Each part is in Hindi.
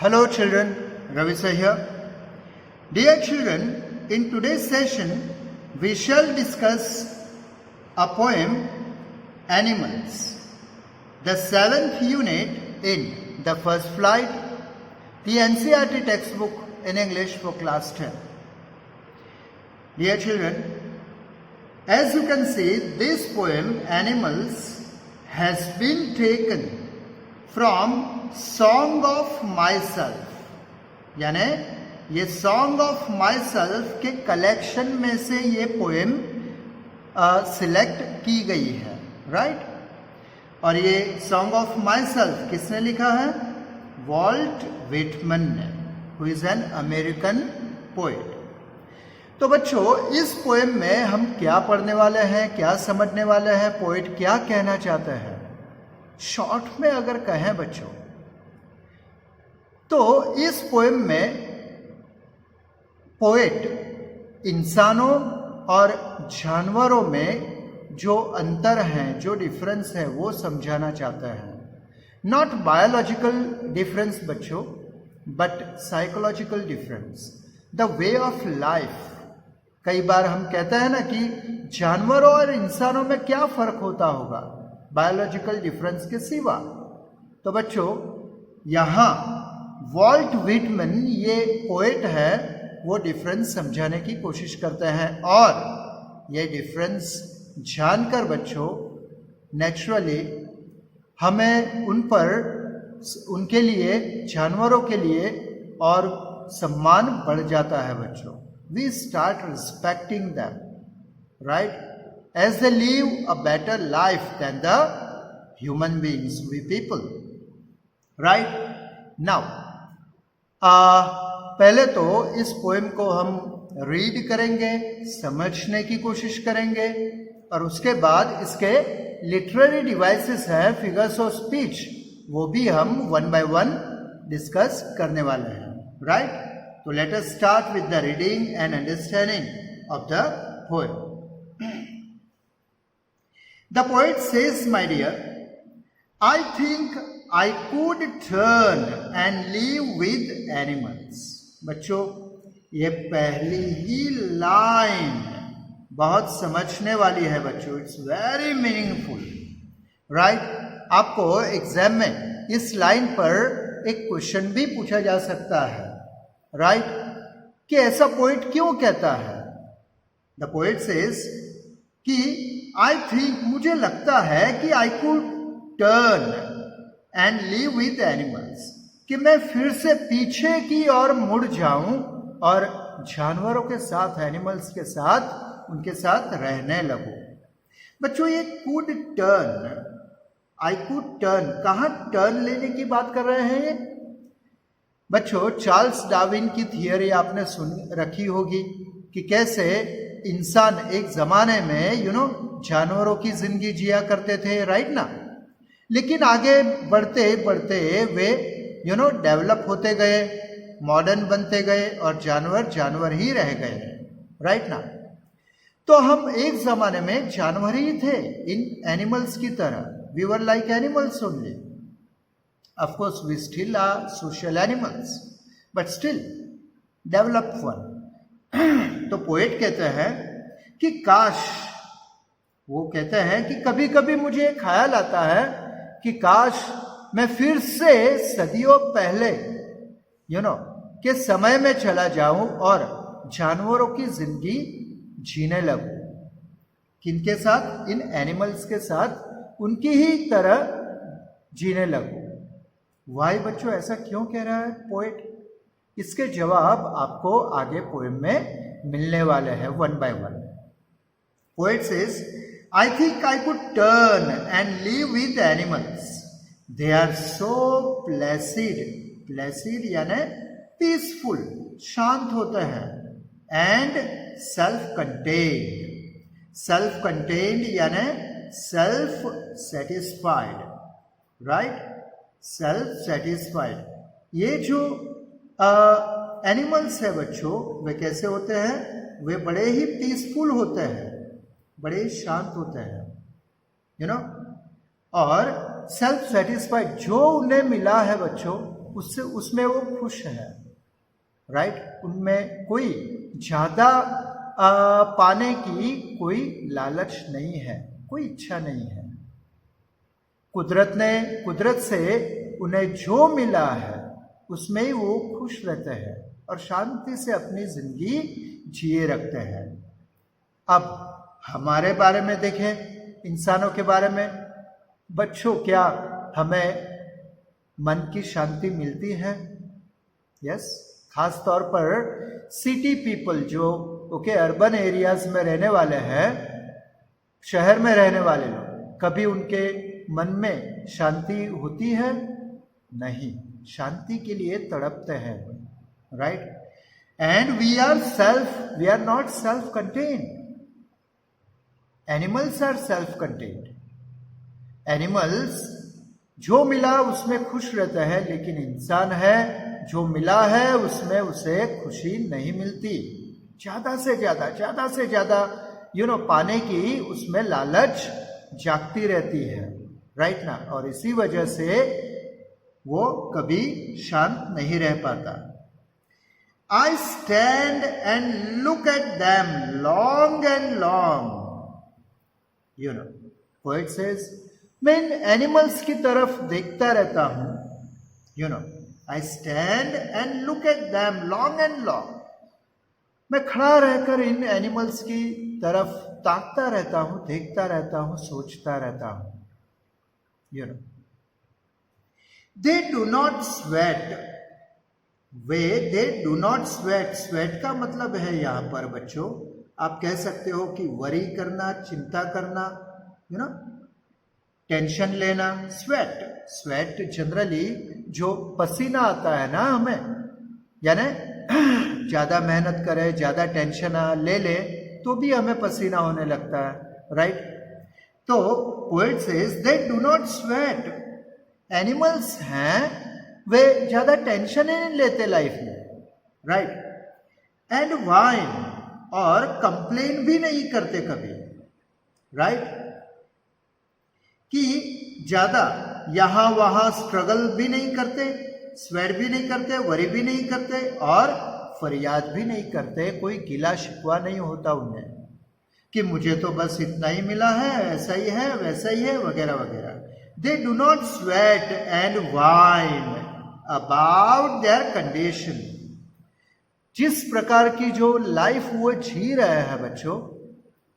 Hello children, Ravi sir here. Dear children, in today's session we shall discuss a poem, Animals, the 7th unit in the first flight, the NCERT textbook in English for class 10. Dear children, as you can see, this poem, Animals, has been taken from song of my self, यानी ये सॉन्ग ऑफ माई सेल्फ के कलेक्शन में से ये पोएम सिलेक्ट की गई है, राइट। और ये सॉन्ग ऑफ माई सेल्फ किसने लिखा है? वॉल्ट व्हिटमन ने, who is an American poet. तो बच्चों, इस पोएम में हम क्या पढ़ने वाले हैं, क्या समझने वाले हैं, पोएट क्या कहना चाहते हैं? शॉर्ट में अगर कहें बच्चों, तो इस पोएम में पोएट इंसानों और जानवरों में जो अंतर है, जो डिफरेंस है, वो समझाना चाहता है। नॉट बायोलॉजिकल डिफरेंस बच्चों, but psychological difference, the way of life. कई बार हम कहते हैं ना कि जानवरों और इंसानों में क्या फर्क होता होगा बायोलॉजिकल डिफरेंस के सिवा। तो बच्चों, यहाँ वॉल्ट व्हिटमन, ये पोएट है, वो डिफरेंस समझाने की कोशिश करते हैं। और ये डिफरेंस जानकर बच्चों, नेचुरली हमें उन पर, उनके लिए, जानवरों के लिए और सम्मान बढ़ जाता है बच्चों। We start respecting them, right, as they live a better life than the human beings, we people, right? Now, पहले तो इस पोएम को हम रीड करेंगे, समझने की कोशिश करेंगे, और उसके बाद इसके लिटरेरी डिवाइसेस हैं, फिगर्स ऑफ स्पीच, वो भी हम वन बाय वन डिस्कस करने वाले हैं, राइट? तो let us start with the reading and understanding of the poem. The poet says, my dear, I think I could turn and live with animals. बच्चों, ये पहली ही लाइन बहुत समझने वाली है बच्चों. It's very meaningful, right? आपको एग्जाम में इस लाइन पर एक क्वेश्चन भी पूछा जा सकता है, राइट? कि ऐसा पोएट क्यों कहता है? द पोएट सेज कि आई थिंक, मुझे लगता है कि आई could turn and live with animals, कि मैं फिर से पीछे की ओर मुड़ जाऊं और जानवरों के साथ, एनिमल्स के साथ, उनके साथ रहने लगूं. बच्चों, ये could turn, I could turn, कहां टर्न लेने की बात कर रहे हैं ये? बच्चों, चार्ल्स डार्विन की थियरी आपने सुन रखी होगी कि कैसे इंसान एक जमाने में जानवरों की जिंदगी जिया करते थे, राइट ना? लेकिन आगे बढ़ते बढ़ते वे डेवलप होते गए, मॉडर्न बनते गए, और जानवर जानवर ही रह गए, राइट ना? तो हम एक जमाने में जानवर ही थे, इन एनिमल्स की तरह. We were like animals only. Of course we still are social animals, but still developed one. तो पोएट कहते हैं कि काश, वो कहते हैं कि कभी कभी मुझे ख्याल आता है कि काश मैं फिर से सदियों पहले के समय में चला जाऊं और जानवरों की जिंदगी जीने लगूं. किनके साथ? इन एनिमल्स के साथ, उनकी ही तरह जीने लगूं. वाई बच्चों, ऐसा क्यों कह रहा है पोएट? इसके जवाब आपको आगे पोएम में मिलने वाले हैं, one by one. Poet says, I think I could turn and live with animals. They are so placid. Placid यानी peaceful, शांत होते हैं. And self-contained. Self-contained यानी self-satisfied. Right? Self-satisfied. ये जो एनिमल्स है बच्चों, वे कैसे होते हैं? वे बड़े ही पीसफुल होते हैं, बड़े शांत होते हैं, और सेल्फ सेटिस्फाइड जो उन्हें मिला है बच्चों उससे उसमें वो खुश है, राइट। उनमें कोई ज्यादा पाने की कोई लालच नहीं है, कोई इच्छा नहीं है। कुदरत से उन्हें जो मिला है उसमें ही वो खुश रहते हैं और शांति से अपनी जिंदगी जिए रखते हैं। अब हमारे बारे में देखें, इंसानों के बारे में। बच्चों, क्या हमें मन की शांति मिलती है? यस। खास तौर पर सिटी पीपल जो अर्बन एरियाज में रहने वाले हैं, शहर में रहने वाले लोग, कभी उनके मन में शांति होती है? नहीं, शांति के लिए तड़पते हैं, right. And we are not self contained. Animals are self contained. Animals जो मिला उसमें खुश रहते हैं, लेकिन इंसान है जो मिला है उसमें उसे खुशी नहीं मिलती। ज्यादा से ज्यादा पाने की उसमें लालच जागती रहती है, राइट ना। और इसी वजह से वो कभी शांत नहीं रह पाता। I stand and look at them long and long. Poet says, मैं इन एनिमल्स की तरफ देखता रहता हूं। I stand and look at them long and long. मैं खड़ा रहकर इन एनिमल्स की तरफ ताकता रहता हूं, देखता रहता हूं, सोचता रहता हूं। They do not sweat. They do not sweat. Sweat का मतलब है यहां पर बच्चों, आप कह सकते हो कि वरी करना, चिंता करना, टेंशन लेना। स्वेट जनरली जो पसीना आता है ना हमें, यानी ज्यादा मेहनत करे, ज्यादा टेंशन ले तो भी हमें पसीना होने लगता है, राइट। तो poet says they do not sweat. Animals हैं, वे ज्यादा टेंशन ही नहीं लेते लाइफ में, राइट। एंड वाइन, और कंप्लेन भी नहीं करते कभी, राइट। कि ज्यादा यहां वहां स्ट्रगल भी नहीं करते, स्वेट भी नहीं करते, वरी भी नहीं करते और फरियाद भी नहीं करते। कोई गिला शिकवा नहीं होता उन्हें कि मुझे तो बस इतना ही मिला है, ऐसा ही है, वैसा ही है, वगैरह वगैरह। दे do not sweat and whine about their condition. जिस प्रकार की जो लाइफ वो जी रहे हैं बच्चों,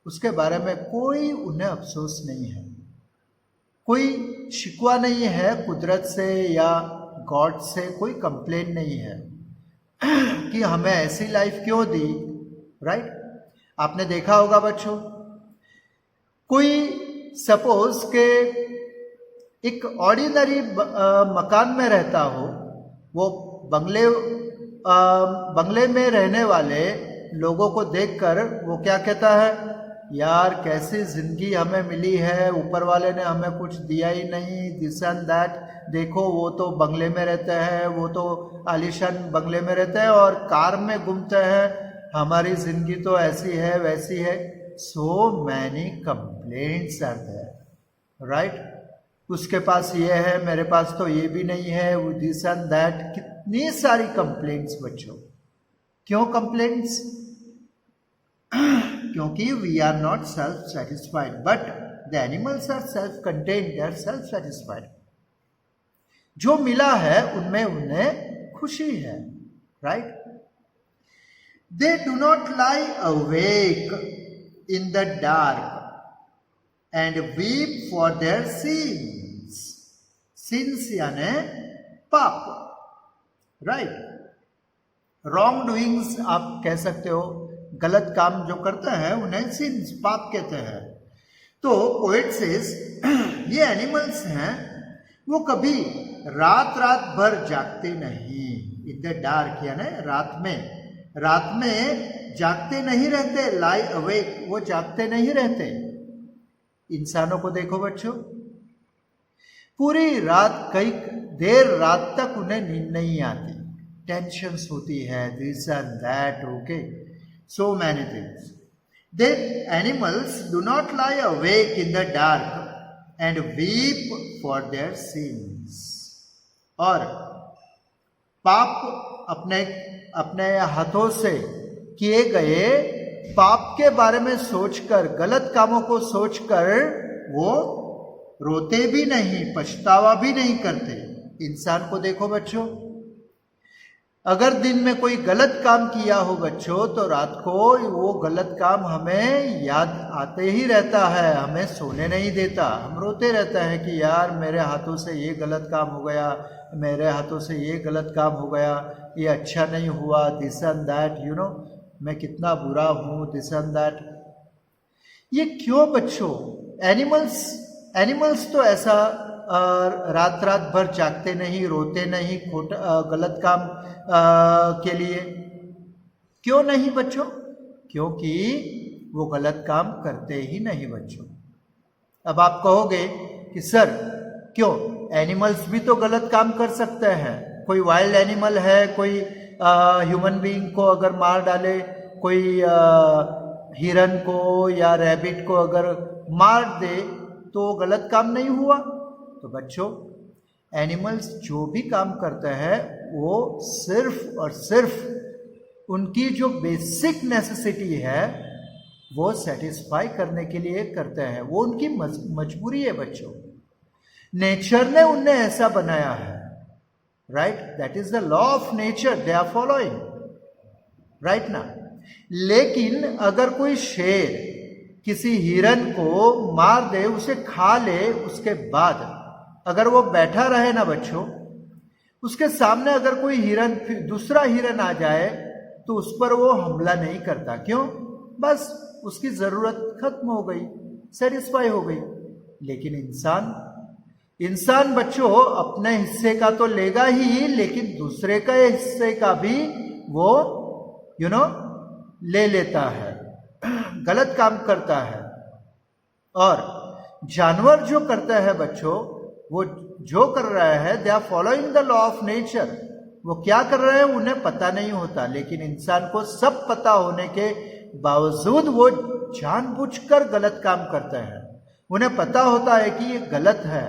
उसके बारे में कोई उन्हें अफसोस नहीं है, कोई शिकवा नहीं है कुदरत से या गॉड से, कोई कंप्लेन नहीं है कि हमें ऐसी लाइफ क्यों दी, राइट। आपने देखा होगा बच्चों, कोई सपोज के एक ऑर्डिनरी मकान में रहता हो, वो बंगले में रहने वाले लोगों को देखकर वो क्या कहता है, यार कैसी जिंदगी हमें मिली है, ऊपर वाले ने हमें कुछ दिया ही नहीं, दिस एंड दैट। देखो वो तो बंगले में रहते हैं, वो तो आलीशान बंगले में रहते हैं और कार में घूमते हैं, हमारी जिंदगी तो ऐसी है वैसी है। So many complaints are there, right. उसके पास ये है, मेरे पास तो ये भी नहीं है, दिस एंड दैट। कितनी सारी कंप्लेंट्स बच्चों। क्यों कंप्लेंट्स? क्योंकि we are not self satisfied, but the animals are self contained, they are self satisfied. जो मिला है उनमें उन्हें खुशी है, right. They do not lie awake in the dark and weep for their sins. Sins यानी पाप, राइट। रॉन्ग डूइंग्स आप कह सकते हो, गलत काम जो करते हैं उन्हें सिंस, पाप कहते हैं। तो पोएट सेज ये एनिमल्स हैं, वो कभी रात भर जागते नहीं। इन द डार्क यानी रात में जागते नहीं रहते, लाई अवेक, वो जागते नहीं रहते। इंसानों को देखो बच्चों, पूरी रात, कई देर रात तक उन्हें नींद नहीं आती, टेंशन्स होती है, this and that, okay, so many things. The animals do not lie awake in the dark and weep for their sins. और पाप अपने अपने हाथों से किए गए पाप के बारे में सोचकर, गलत कामों को सोचकर वो रोते भी नहीं, पछतावा भी नहीं करते। इंसान को देखो बच्चों, अगर दिन में कोई गलत काम किया हो बच्चों, तो रात को वो गलत काम हमें याद आते ही रहता है, हमें सोने नहीं देता। हम रोते रहते हैं कि यार मेरे हाथों से ये गलत काम हो गया, मेरे हाथों से ये गलत काम हो गया, ये अच्छा नहीं हुआ, this and that, you know, मैं कितना बुरा हूँ, दिस एंड दैट। ये क्यों बच्चों? एनिमल्स तो ऐसा रात रात भर जागते नहीं, रोते नहीं गलत काम के लिए। क्यों नहीं बच्चों? क्योंकि वो गलत काम करते ही नहीं बच्चों। अब आप कहोगे कि सर क्यों, एनिमल्स भी तो गलत काम कर सकते हैं। कोई वाइल्ड एनिमल है, कोई ह्यूमन बीइंग को अगर मार डाले, कोई हिरन को या रैबिट को अगर मार दे तो गलत काम नहीं हुआ। तो बच्चों, एनिमल्स जो भी काम करते हैं वो सिर्फ और सिर्फ उनकी जो बेसिक नेसेसिटी है वो सेटिस्फाई करने के लिए करते हैं, वो उनकी मजबूरी है बच्चों। नेचर ने उन्हें ऐसा बनाया है, right? That is the law of nature they are following, right ना? लेकिन अगर कोई शेर किसी हिरन को मार दे, उसे खा ले, उसके बाद अगर वो बैठा रहे ना बच्चों, उसके सामने अगर कोई हिरन, दूसरा हिरन आ जाए तो उस पर वो हमला नहीं करता। क्यों? बस उसकी जरूरत खत्म हो गई, सेटिस्फाई हो गई। लेकिन इंसान बच्चों अपने हिस्से का तो लेगा ही, लेकिन दूसरे का हिस्से का भी वो ले लेता है, गलत काम करता है। और जानवर जो करता है बच्चों, वो जो कर रहा है, they are following the law of nature. वो क्या कर रहे हैं उन्हें पता नहीं होता, लेकिन इंसान को सब पता होने के बावजूद वो जानबूझकर गलत काम करते हैं। उन्हें पता होता है कि ये गलत है,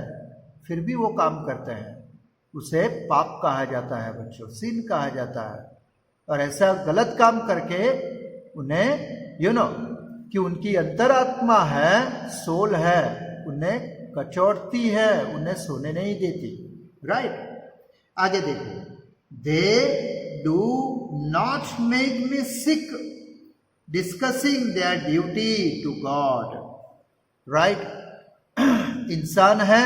फिर भी वो काम करते हैं। उसे पाप कहा जाता है बच्चों, सिन कहा जाता है। और ऐसा गलत काम करके उन्हें कि उनकी अंतरात्मा है, सोल है, उन्हें कचौड़ती है, उन्हें सोने नहीं देती, राइट? आगे देखो, they do not make me sick discussing their duty to God, right? इंसान है,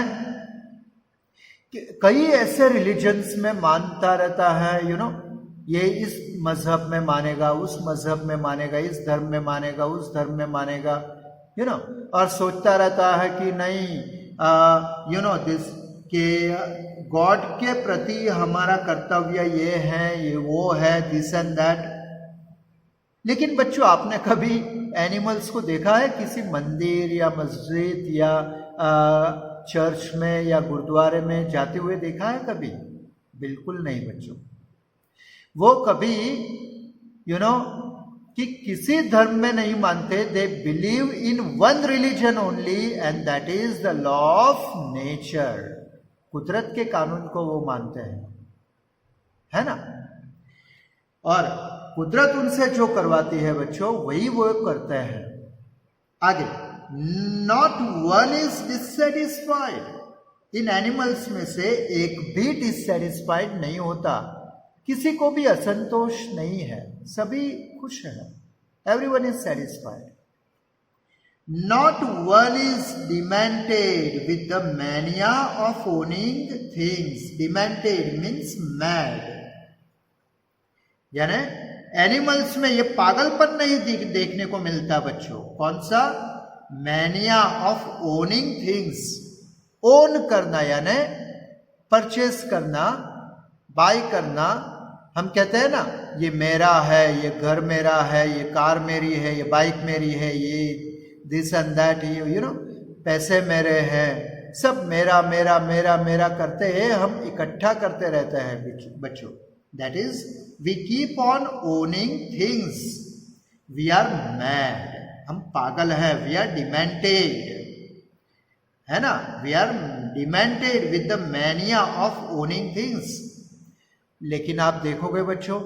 कई ऐसे रिलीजन्स में मानता रहता है, ये इस मजहब में मानेगा, उस मजहब में मानेगा, इस धर्म में मानेगा, उस धर्म में मानेगा, और सोचता रहता है कि नहीं, दिस कि गॉड के प्रति हमारा कर्तव्य ये है, ये वो है, दिस एंड दैट। लेकिन बच्चों, आपने कभी एनिमल्स को देखा है किसी मंदिर या मस्जिद या चर्च में या गुरुद्वारे में जाते हुए देखा है कभी? बिल्कुल नहीं बच्चों। वो कभी कि किसी धर्म में नहीं मानते। They believe in one religion only and that is the law of nature. कुदरत के कानून को वो मानते हैं, है ना? और कुदरत उनसे जो करवाती है बच्चों, वही वो करते हैं। आगे, not one is dissatisfied. In animals में से एक भी डिससेटिस्फाइड नहीं होता, किसी को भी असंतोष नहीं है, सभी खुश हैं, everyone is satisfied. Not one is demented with the mania of owning things. Demented means mad, यानी एनिमल्स में ये पागलपन नहीं देखने को मिलता बच्चों। कौन सा? Mania of owning things. Own करना यानी परचेस करना, बाय करना। हम कहते हैं ना, ये मेरा है, ये घर मेरा है, ये कार मेरी है, ये बाइक मेरी है, ये दिस एंड दैट, पैसे मेरे हैं, सब मेरा मेरा मेरा मेरा करते हैं, हम इकट्ठा करते रहते हैं बच्चों। That is we keep on owning things, we are mad. हम पागल हैं, वी आर डिमेंटेड, है ना? We are demented with the mania of owning things. लेकिन आप देखोगे बच्चों,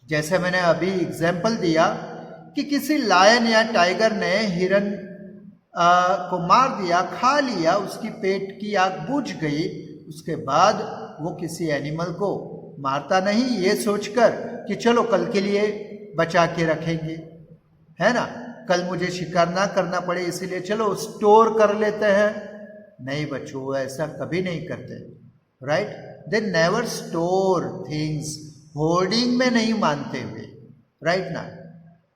जैसे मैंने अभी एग्जाम्पल दिया कि किसी लायन या टाइगर ने हिरन को मार दिया, खा लिया, उसकी पेट की आग बुझ गई, उसके बाद वो किसी एनिमल को मारता नहीं ये सोचकर कि चलो कल के लिए बचा के रखेंगे, है ना, कल मुझे शिकार ना करना पड़े इसीलिए चलो स्टोर कर लेते हैं। नहीं बच्चों, वो ऐसा कभी नहीं करते, right. They never store things, hoarding में नहीं मानते हुए, राइट ना।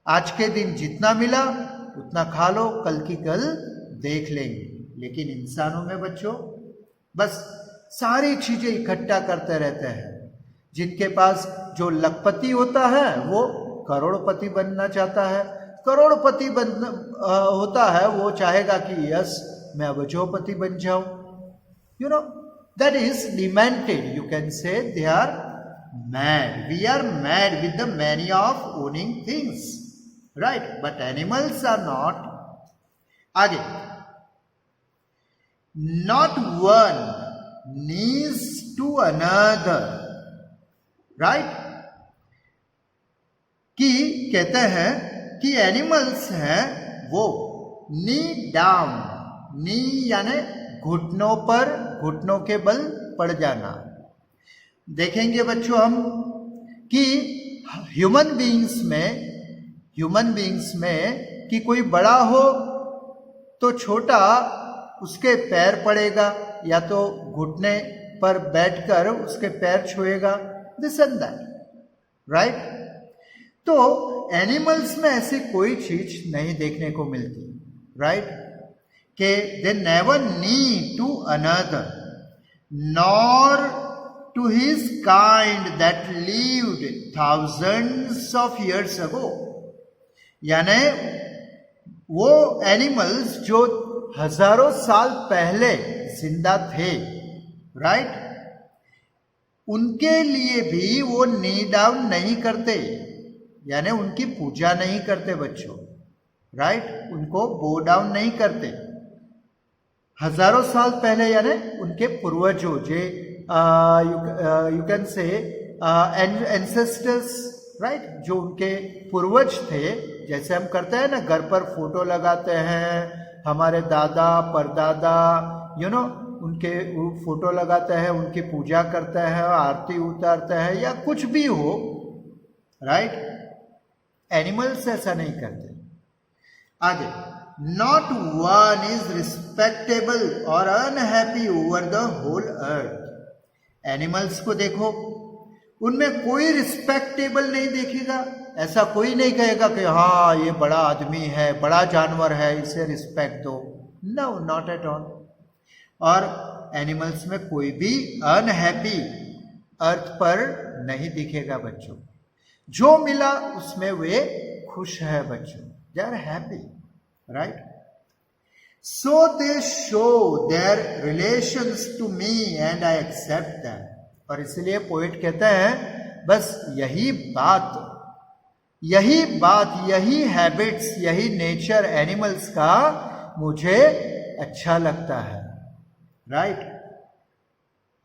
आज के दिन जितना मिला उतना खा लो, कल की कल देख लेंगे। लेकिन इंसानों में बच्चों बस सारी चीजें इकट्ठा करते रहते हैं। जिनके पास जो लखपति होता है वो करोड़पति बनना चाहता है, करोड़पति होता है वो चाहेगा कि यस मैं अबजोपति बन जाऊं। You know that is demented, you can say they are mad. We are mad with the mania of owning things, right, but animals are not. आगे, not one needs to another, right, कि कहते हैं कि एनिमल्स हैं वो नी डाउन, नी यानी घुटनों पर, घुटनों के बल पड़ जाना। देखेंगे बच्चों हम कि ह्यूमन बीइंग्स में कि कोई बड़ा हो तो छोटा उसके पैर पड़ेगा या तो घुटने पर बैठकर उसके पैर छुएगा, दिस एंड दैट, राइट। तो एनिमल्स में ऐसी कोई चीज नहीं देखने को मिलती, राइट, कि they never kneel to another nor to his kind that lived thousands of years ago. यानी वो एनिमल्स जो हजारों साल पहले जिंदा थे, राइट, उनके लिए भी वो नी डाउन नहीं करते, यानी उनकी पूजा नहीं करते बच्चों, राइट, उनको बो डाउन नहीं करते। हजारों साल पहले यानी उनके पूर्वजों, जे you can say ancestors, right, जो उनके पूर्वज थे। जैसे हम करते हैं ना, घर पर फोटो लगाते हैं, हमारे दादा परदादा, यू नो, उनके फोटो लगाते हैं, उनकी पूजा करते हैं, आरती उतारते हैं या कुछ भी हो, राइट। एनिमल्स ऐसा नहीं करते। आगे, नॉट वन इज रिस्पेक्टेबल और unhappy over the whole earth. Animals को देखो, उनमें कोई रिस्पेक्टेबल नहीं देखेगा, ऐसा कोई नहीं कहेगा कि हाँ ये बड़ा आदमी है, बड़ा जानवर है, इसे रिस्पेक्ट दो, नो, नॉट एट ऑल। और एनिमल्स में कोई भी अनहैप्पी अर्थ पर नहीं दिखेगा बच्चों। जो मिला उसमें वे खुश है बच्चों, they are happy, right. So they show their relations to me and I accept that. और इसलिए पोएट कहते हैं बस यही बात, यही हैबिट्स, यही नेचर एनिमल्स का मुझे अच्छा लगता है, राइट,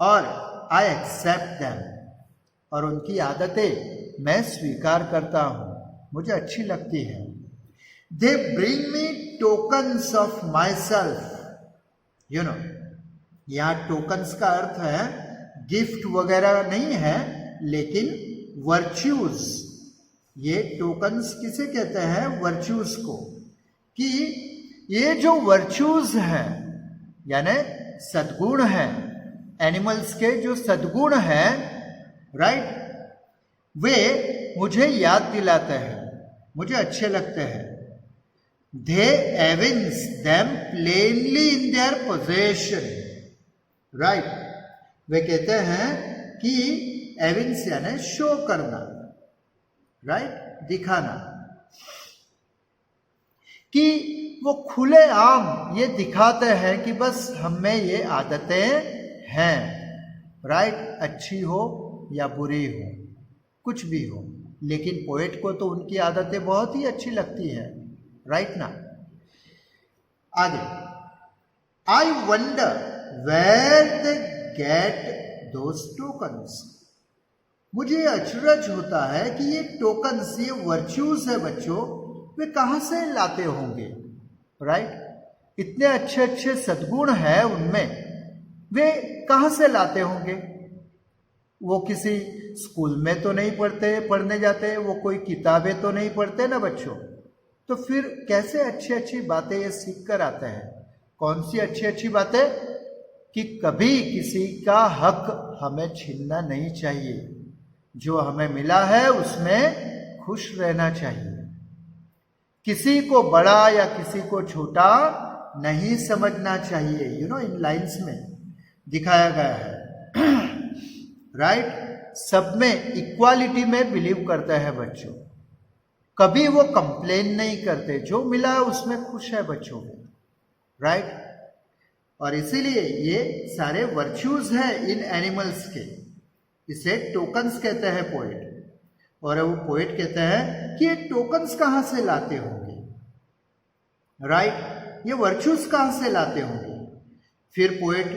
और आई एक्सेप्ट देम, और उनकी आदतें मैं स्वीकार करता हूं, मुझे अच्छी लगती है। They bring me tokens of my self. You know, यहां टोकन्स का अर्थ है गिफ्ट वगैरह नहीं है, लेकिन वर्च्यूज। ये टोकन्स किसे कहते हैं? वर्च्यूज को। कि ये जो वर्च्यूज हैं यानी सद्गुण हैं, एनिमल्स के जो सद्गुण हैं, राइट, वे मुझे याद दिलाते हैं, मुझे अच्छे लगते हैं। They evince them plainly in their possession, right. वे कहते हैं कि एविंस यानी शो करना, राइट, दिखाना, कि वो खुले आम ये दिखाते हैं कि बस हमें ये आदतें हैं, राइट, अच्छी हो या बुरी हो, कुछ भी हो, लेकिन पोएट को तो उनकी आदतें बहुत ही अच्छी लगती है, राइट ना। आगे, I wonder where they get those tokens. मुझे अचरज होता है कि ये टोकन्स, ये वर्च्यूज है बच्चों, वे कहाँ से लाते होंगे, राइट? इतने अच्छे अच्छे सद्गुण है उनमें, वे कहाँ से लाते होंगे? वो किसी स्कूल में तो नहीं पढ़ने जाते, वो कोई किताबें तो नहीं पढ़ते ना बच्चों, तो फिर कैसे अच्छी अच्छी बातें ये सीख कर आते हैं? कौन सी अच्छी अच्छी बातें? कि कभी किसी का हक हमें छीनना नहीं चाहिए, जो हमें मिला है उसमें खुश रहना चाहिए, किसी को बड़ा या किसी को छोटा नहीं समझना चाहिए। इन लाइंस में दिखाया गया है, राइट? सब में इक्वालिटी में बिलीव करता है बच्चों, कभी वो कंप्लेन नहीं करते, जो मिला है उसमें खुश है बच्चों, राइट? और इसीलिए ये सारे वर्च्यूज हैं इन एनिमल्स के, इसे टोकन्स कहते हैं पोएट। और वो पोएट कहते हैं कि ये टोकन्स कहां से लाते होंगे, राइट? ये वर्च्यूज कहां से लाते होंगे? फिर पोएट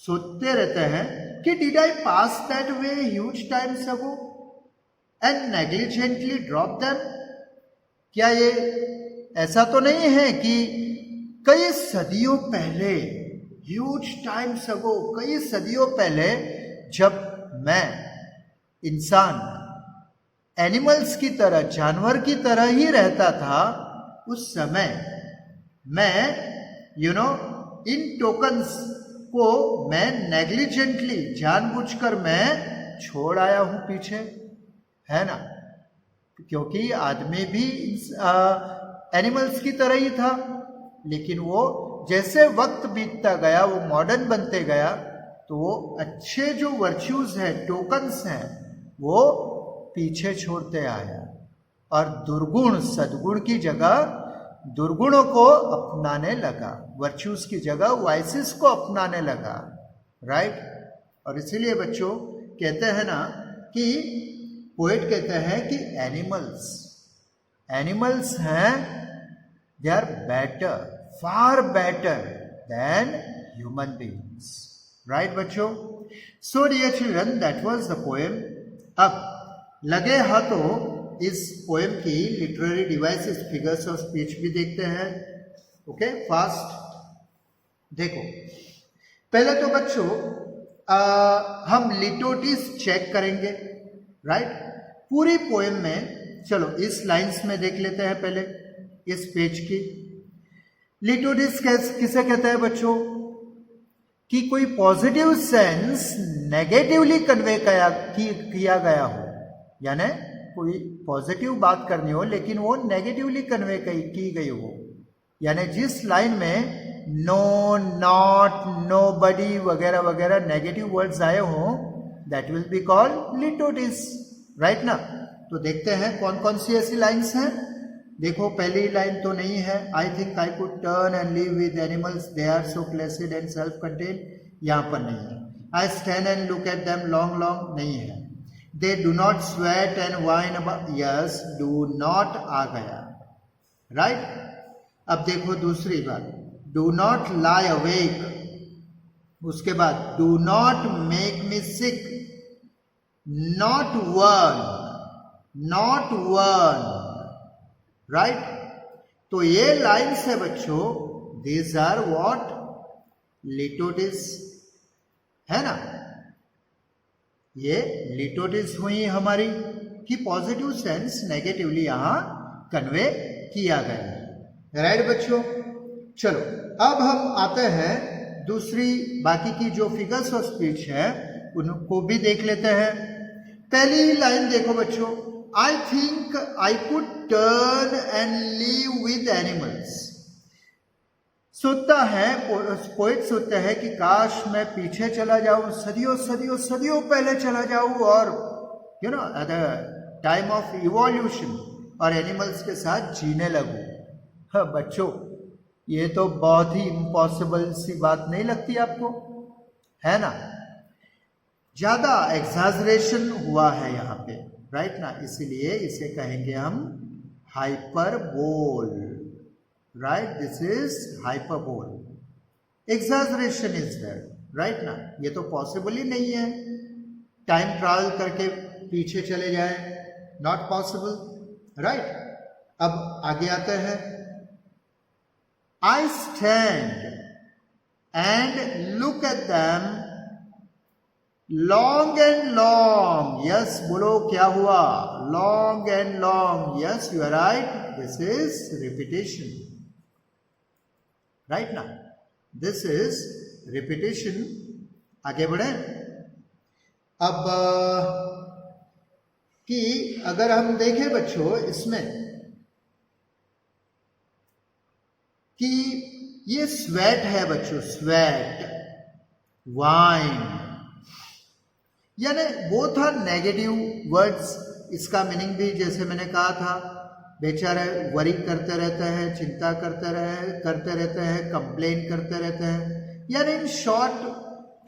सोचते रहते हैं कि did I pass that way huge times ago and negligently drop them? क्या ये ऐसा तो नहीं है कि कई सदियों पहले, ह्यूज टाइम्स अगो, कई सदियों पहले, जब मैं इंसान एनिमल्स की तरह, जानवर की तरह ही रहता था, उस समय मैं इन टोकन्स को मैं नेग्लिजेंटली, जानबूझकर मैं छोड़ आया हूं पीछे, है ना? क्योंकि आदमी भी एनिमल्स की तरह ही था, लेकिन वो जैसे वक्त बीतता गया, वो मॉडर्न बनते गया, तो वो अच्छे जो वर्च्यूज हैं, टोकन्स हैं, वो पीछे छोड़ते आया और दुर्गुण सद्गुण की जगह दुर्गुणों को अपनाने लगा, वर्च्यूज की जगह वाइसेस को अपनाने लगा, राइट? और इसीलिए बच्चों कहते हैं ना कि पोएट कहते हैं कि एनिमल्स हैं, they are better, far better than human beings, right बच्चों? So dear children, that was the poem. अब लगे हाथों इस पोएम की literary devices, figures of speech भी देखते हैं। ओके, फास्ट देखो। पहले तो बच्चों हम लिटोटिस चेक करेंगे, राइट? पूरी पोएम में, चलो इस लाइंस में देख लेते हैं पहले, इस पेज की लिटोटिस किसे कहते हैं बच्चों? कि कोई पॉजिटिव सेंस नेगेटिवली कन्वे किया गया हो, यानी कोई पॉजिटिव बात करनी हो लेकिन वो नेगेटिवली कन्वे की गई हो, यानी जिस लाइन में नो, नॉट, नोबडी वगैरह वगैरह नेगेटिव वर्ड्स आए हो, that will be called litotes, right ना? तो देखते हैं कौन कौन सी ऐसी लाइन्स हैं। देखो, पहली लाइन तो नहीं है, I think I could turn and live with animals, they are so placid and self contain, यहां पर नहीं है। I stand and look at them long long, नहीं है। They do not sweat and whine about, yes, do not आ गया, राइट? अब देखो दूसरी बात, डू नॉट लाई अवेक, उसके बाद do not make me sick, not one, right? तो ये लाइन्स है बच्चों, दीज आर व्हाट? लिटोटिस, है ना? ये लिटोटिस हुई हमारी कि पॉजिटिव सेंस नेगेटिवली यहां कन्वे किया गया है, राइट बच्चों? चलो अब हम आते हैं दूसरी, बाकी की जो फिगर्स ऑफ स्पीच है उनको भी देख लेते हैं। पहली लाइन देखो बच्चों, आई think I could turn and live with animals. सोचता है, पोएट सोचता है कि काश मैं पीछे चला जाऊं, सदियों सदियों सदियों पहले चला जाऊं और at the time of evolution, और एनिमल्स के साथ जीने लगूं। हाँ बच्चों, ये तो बहुत ही इम्पॉसिबल सी बात नहीं लगती आपको, है ना? ज्यादा एग्जैजरेशन हुआ है यहाँ पे, राइट ना? इसीलिए इसे कहेंगे हम hyperbole, right? This is hyperbole, exaggeration is there, right ना? ये तो पॉसिबल ही नहीं है, टाइम ट्रैवल करके पीछे चले जाए, नॉट पॉसिबल, राइट। अब आगे आते हैं, I stand and look at them long and long, yes बोलो क्या हुआ, long and long, yes you are right, this is repetition, right ना, दिस इज रिपीटेशन। आगे बढ़े। अब कि अगर हम देखें बच्चों इसमें कि ये स्वेट है बच्चों, स्वेट, वाइन, यानी वो था नेगेटिव वर्ड्स। इसका मीनिंग भी जैसे मैंने कहा था, बेचारे वरी करते रहते हैं, चिंता करते रहते हैं, कंप्लेन करते रहते हैं, यानी इन शॉर्ट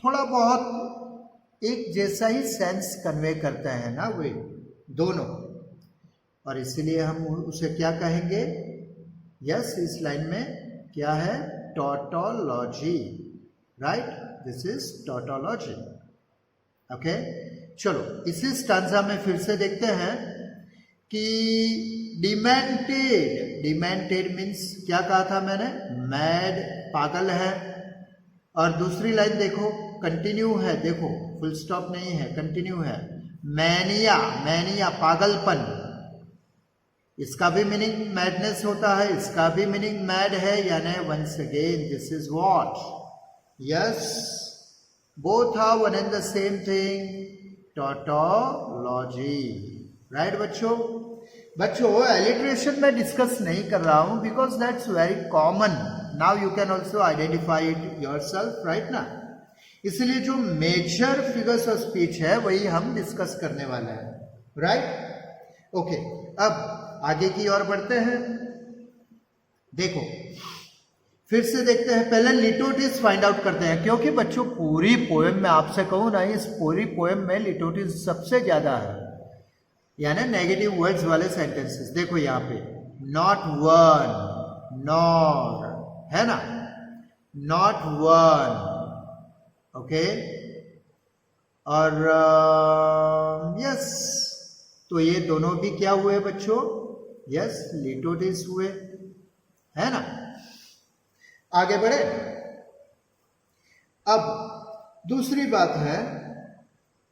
थोड़ा बहुत एक जैसा ही सेंस कन्वे करते हैं ना वे दोनों, और इसीलिए हम उसे क्या कहेंगे, यस इस लाइन में क्या है, tautology, right, this is tautology. Okay चलो इसी स्टांजा में फिर से देखते हैं कि डिमेंटेड, डिमेंटेड मीन्स क्या कहा था मैंने, मैड, पागल है। और दूसरी लाइन देखो, कंटिन्यू है, देखो फुल स्टॉप नहीं है, कंटिन्यू है, मैनिया, मैनिया पागलपन, इसका भी मीनिंग मैडनेस होता है, इसका भी मीनिंग मैड है, यानी once again this is what, yes both are one and the same thing, tautology, right बच्चों। बच्चों alliteration में डिस्कस नहीं कर रहा हूं because that's very common, now you can also identify it yourself, right ना। इसलिए जो मेजर फिगर्स ऑफ स्पीच है वही हम डिस्कस करने वाले हैं, राइट। ओके अब आगे की ओर बढ़ते हैं। देखो फिर से देखते हैं, पहले लिटोटिस फाइंड आउट करते हैं, क्योंकि बच्चों पूरी पोएम में आपसे कहूं ना, इस पूरी पोएम में लिटोटिस सबसे ज्यादा है, यानी नेगेटिव वर्ड्स वाले सेंटेंसेस। देखो यहाँ पे नॉट वन, नॉर, है ना, नॉट वन, ओके, और यस, तो ये दोनों भी क्या हुए बच्चों, यस लिटोटिस हुए, है ना। आगे बढ़े। अब दूसरी बात है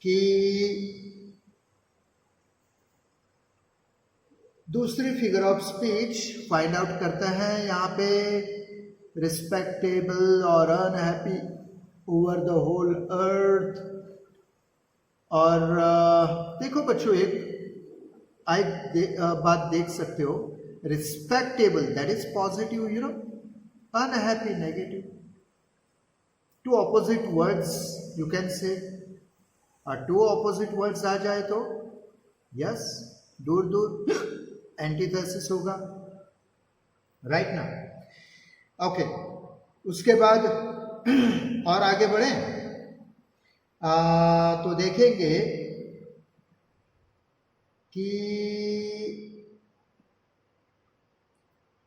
कि दूसरी figure of speech find out करते हैं यहाँ पे, रिस्पेक्टेबल और unhappy over the whole earth. और देखो बच्चों एक बात देख सकते हो, respectable that is positive, you know, unhappy negative, two opposite words you can say, और two opposite words आ जाए तो यस दूर दूर एंटीथेसिस होगा, राइट ना। ओके उसके बाद और आगे बढ़े तो देखेंगे कि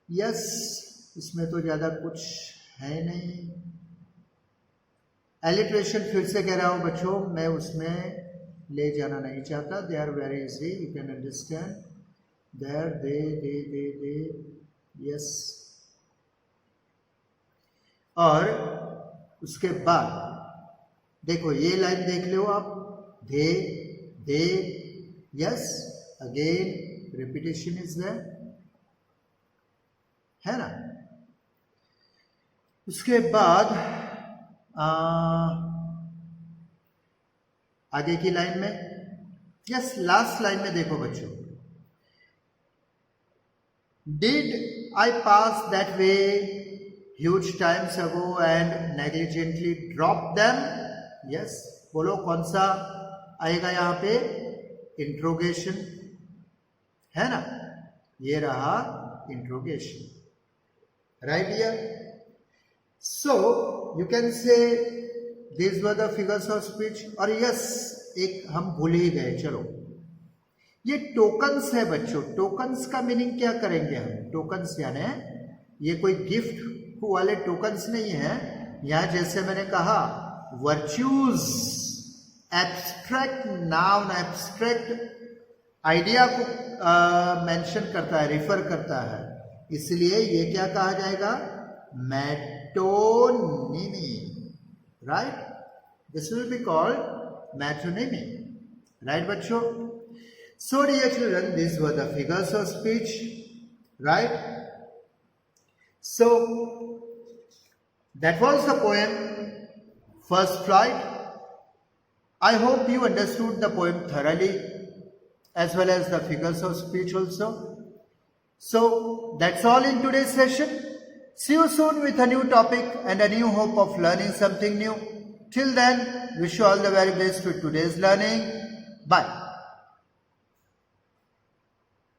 यस इसमें तो ज्यादा कुछ है नहीं। एलिट्रेशन फिर से कह रहा हूं बच्चों, मैं उसमें ले जाना नहीं चाहता, they are very easy, you can understand, there they yes. और उसके बाद देखो ये लाइन देख लो आप, they yes, again repetition is there, है ना। उसके बाद आगे की लाइन में, यस लास्ट लाइन में देखो बच्चों, did I pass that way huge times ago and negligently drop them, yes बोलो कौन सा आएगा यहाँ पे, इंट्रोगेशन, है ना, ये रहा interrogation, right here. So you can say these were the figures of speech. और yes एक हम भूल ही गए, चलो ये टोकन्स है बच्चों। टोकन्स का मीनिंग क्या करेंगे हम, टोकन्स यानी ये कोई गिफ्ट वाले टोकन्स नहीं है, यहाँ जैसे मैंने कहा virtues, abstract noun, abstract idea को मेंशन करता है, रिफर करता है, इसलिए ये क्या कहा जाएगा? Metonymy, right? This will be called metonymy, right बच्चों? So dear children, these were the figures of speech, right? So that was the poem First Flight. I hope you understood the poem thoroughly as well as the figures of speech also. So that's all in today's session. See you soon with a new topic and a new hope of learning something new. Till then, wish you all the very best with today's learning. Bye.